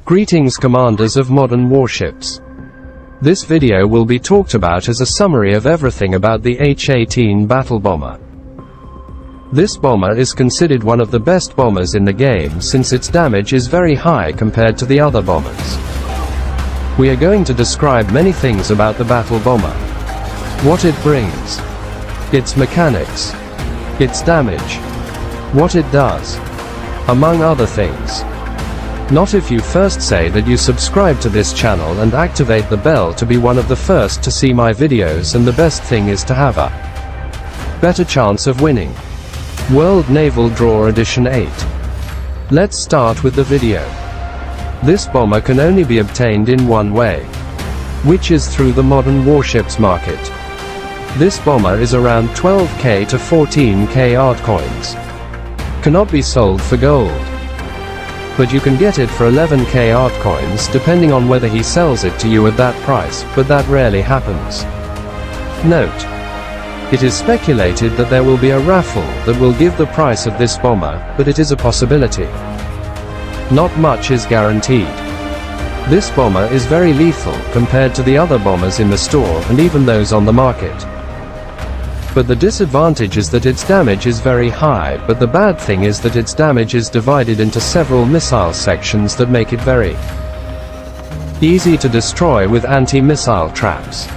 Greetings commanders of modern warships. This video will be talked about as a summary of everything about the H-18 battle bomber. This bomber is considered one of the best bombers in the game since its damage is very high compared to the other bombers. We are going to describe many things about the battle bomber. What it brings, its mechanics, its damage, what it does, among other things. Not if you first say that you subscribe to this channel and activate the bell to be one of the first to see my videos, and the best thing is to have a better chance of winning. World Naval Draw Edition 8. Let's start with the video. This bomber can only be obtained in one way, which is through the modern warships market. This bomber is around 12k to 14k art coins. Cannot be sold for gold, but you can get it for 11k art coins depending on whether he sells it to you at that price, but that rarely happens. Note: it is speculated that there will be a raffle that will give the price of this bomber, but it is a possibility. Not much is guaranteed. This bomber is very lethal compared to the other bombers in the store and even those on the market. But the disadvantage is that its damage is very high, but the bad thing is that its damage is divided into several missile sections that make it very easy to destroy with anti-missile traps.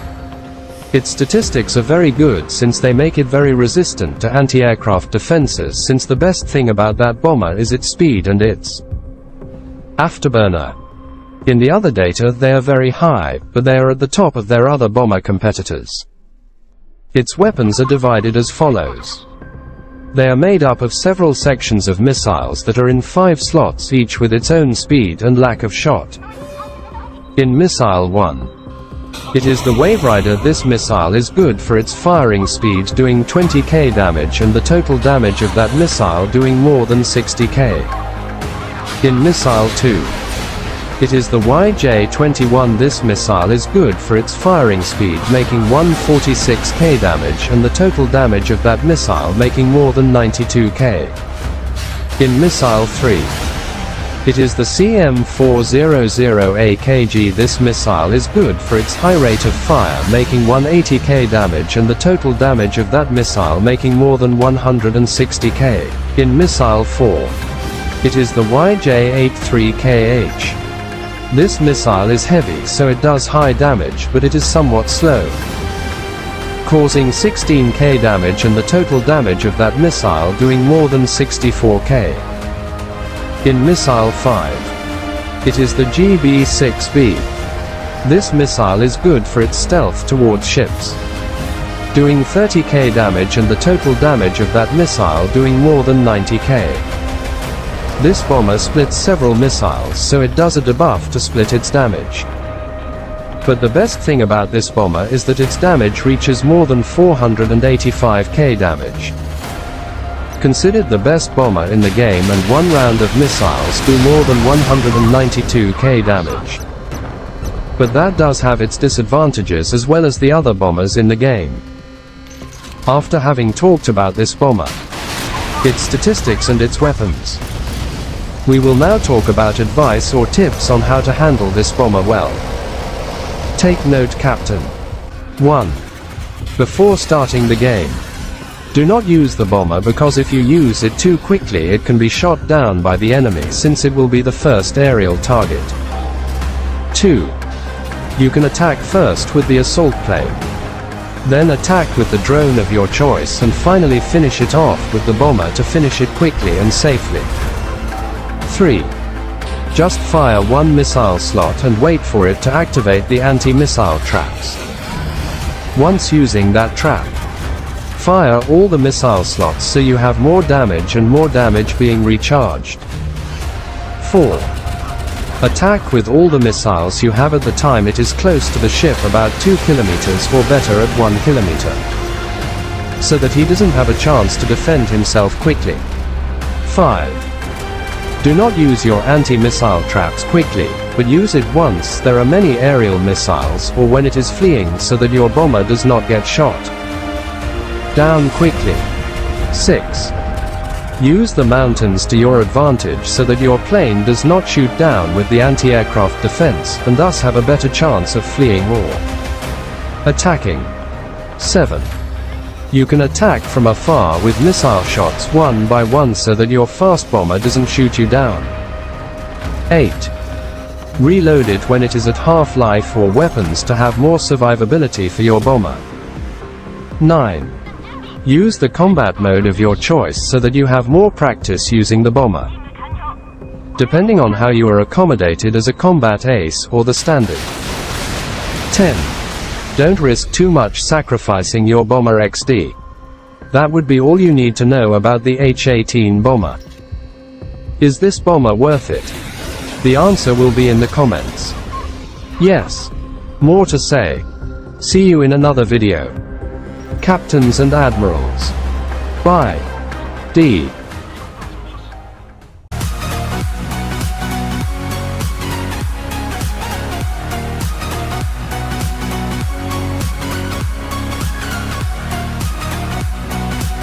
Its statistics are very good since they make it very resistant to anti-aircraft defenses, since the best thing about that bomber is its speed and its afterburner. In the other data they are very high, but they are at the top of their other bomber competitors. Its weapons are divided as follows. They are made up of several sections of missiles that are in 5 slots each with its own speed and lack of shot. In Missile 1, it is the Waverider. This missile is good for its firing speed, doing 20k damage, and the total damage of that missile doing more than 60k. In Missile 2, it is the YJ-21. This missile is good for its firing speed, making 146k damage, and the total damage of that missile making more than 92k. In Missile 3, it is the CM400AKG. This missile is good for its high rate of fire, making 180k damage, and the total damage of that missile making more than 160k. In Missile 4, it is the YJ-83KH. This missile is heavy, so it does high damage, but it is somewhat slow, causing 16k damage, and the total damage of that missile doing more than 64k. In Missile 5, it is the GB-6B. This missile is good for its stealth towards ships, doing 30k damage, and the total damage of that missile doing more than 90k. This bomber splits several missiles, so it does a debuff to split its damage. But the best thing about this bomber is that its damage reaches more than 485k damage. Considered the best bomber in the game, and one round of missiles do more than 192k damage. But that does have its disadvantages as well as the other bombers in the game. After having talked about this bomber, its statistics and its weapons, we will now talk about advice or tips on how to handle this bomber well. Take note, Captain. 1. Before starting the game, do not use the bomber, because if you use it too quickly it can be shot down by the enemy, since it will be the first aerial target. 2. You can attack first with the assault plane, then attack with the drone of your choice, and finally finish it off with the bomber to finish it quickly and safely. 3. Just fire one missile slot and wait for it to activate the anti-missile traps. Once using that trap, fire all the missile slots so you have more damage, and more damage being recharged. 4. Attack with all the missiles you have at the time it is close to the ship, about 2 kilometers or better at 1 kilometer, so that he doesn't have a chance to defend himself quickly. 5. Do not use your anti-missile traps quickly, but use it once there are many aerial missiles, or when it is fleeing, so that your bomber does not get shot down quickly. 6. Use the mountains to your advantage so that your plane does not shoot down with the anti-aircraft defense, and thus have a better chance of fleeing or attacking. 7. You can attack from afar with missile shots one by one so that your fast bomber doesn't shoot you down. 8. Reload it when it is at half-life or weapons to have more survivability for your bomber. 9. Use the combat mode of your choice so that you have more practice using the bomber, depending on how you are accommodated as a combat ace or the standard. 10. Don't risk too much sacrificing your bomber XD. That would be all you need to know about the H-18 bomber. Is this bomber worth it? The answer will be in the comments. Yes. More to say. See you in another video. Captains and Admirals. Bye. D.